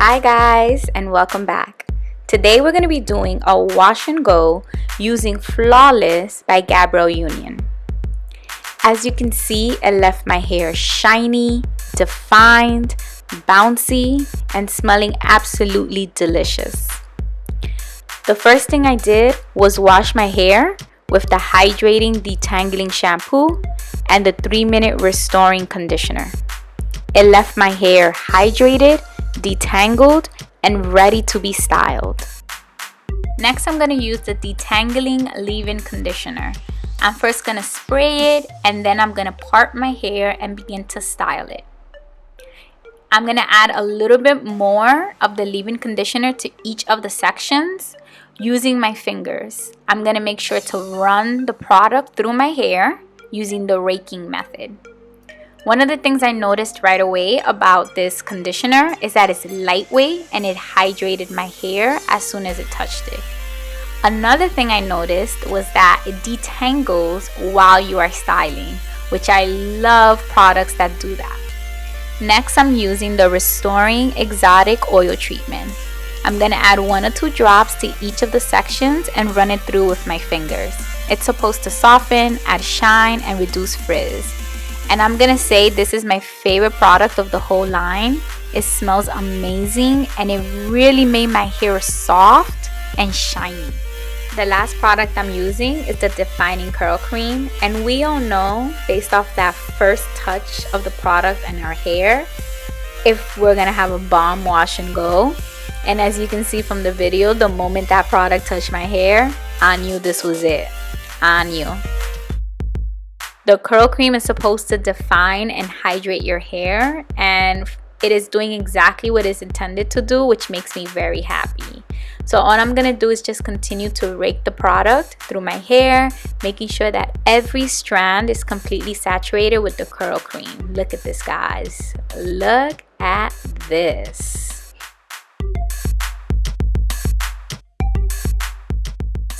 Hi guys, and welcome back. Today we're going to be doing a wash and go using Flawless by Gabrielle Union. As you can see, it left my hair shiny, defined, bouncy, and smelling absolutely delicious. The first thing I did was wash my hair with the hydrating detangling shampoo and the 3-minute restoring conditioner. It left my hair hydrated, detangled, and ready to be styled. Next, I'm going to use the detangling leave-in conditioner. I'm first going to spray it, and then I'm going to part my hair and begin to style it. I'm going to add a little bit more of the leave-in conditioner to each of the sections using my fingers. I'm going to make sure to run the product through my hair using the raking method. One of the things I noticed right away about this conditioner is that it's lightweight and it hydrated my hair as soon as it touched it. Another thing I noticed was that it detangles while you are styling, which I love products that do that. Next, I'm using the Restoring Exotic Oil Treatment. I'm going to add 1 or 2 drops to each of the sections and run it through with my fingers. It's supposed to soften, add shine, and reduce frizz. And I'm gonna say this is my favorite product of the whole line. It smells amazing and it really made my hair soft and shiny. The last product I'm using is the Defining Curl Cream, and we all know based off that first touch of the product on our hair if we're gonna have a bomb wash and go. And as you can see from the video, the moment that product touched my hair, I knew this was it. I knew. The curl cream is supposed to define and hydrate your hair, and it is doing exactly what it's intended to do, which makes me very happy. So all I'm gonna do is just continue to rake the product through my hair, making sure that every strand is completely saturated with the curl cream. Look at this, guys. Look at this.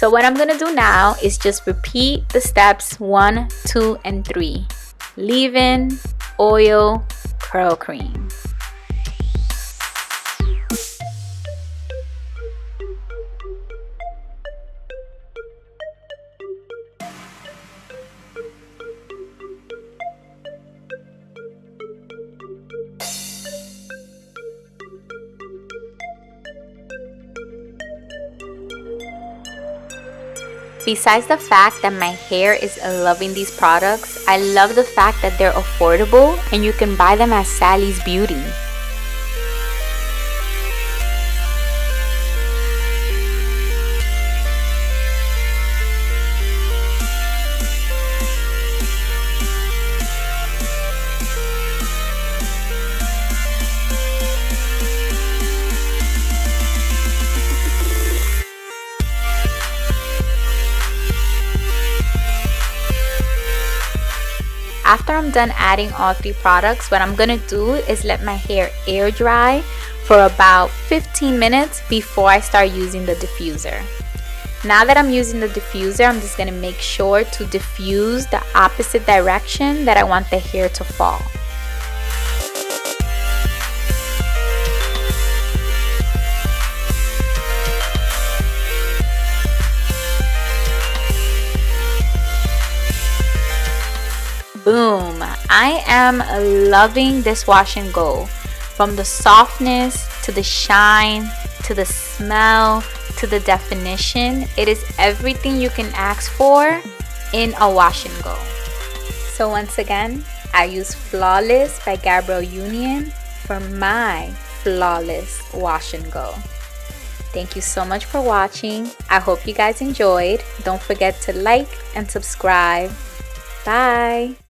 So what I'm gonna do now is just repeat the steps 1, 2, and 3. Leave-in, oil, curl cream. Besides the fact that my hair is loving these products, I love the fact that they're affordable and you can buy them at Sally's Beauty. After I'm done adding all 3 products, what I'm gonna do is let my hair air dry for about 15 minutes before I start using the diffuser. Now that I'm using the diffuser, I'm just gonna make sure to diffuse the opposite direction that I want the hair to fall. Boom! I am loving this wash and go. From the softness to the shine to the smell to the definition, it is everything you can ask for in a wash and go. So once again, I use Flawless by Gabrielle Union for my flawless wash and go. Thank you so much for watching. I hope you guys enjoyed. Don't forget to like and subscribe. Bye!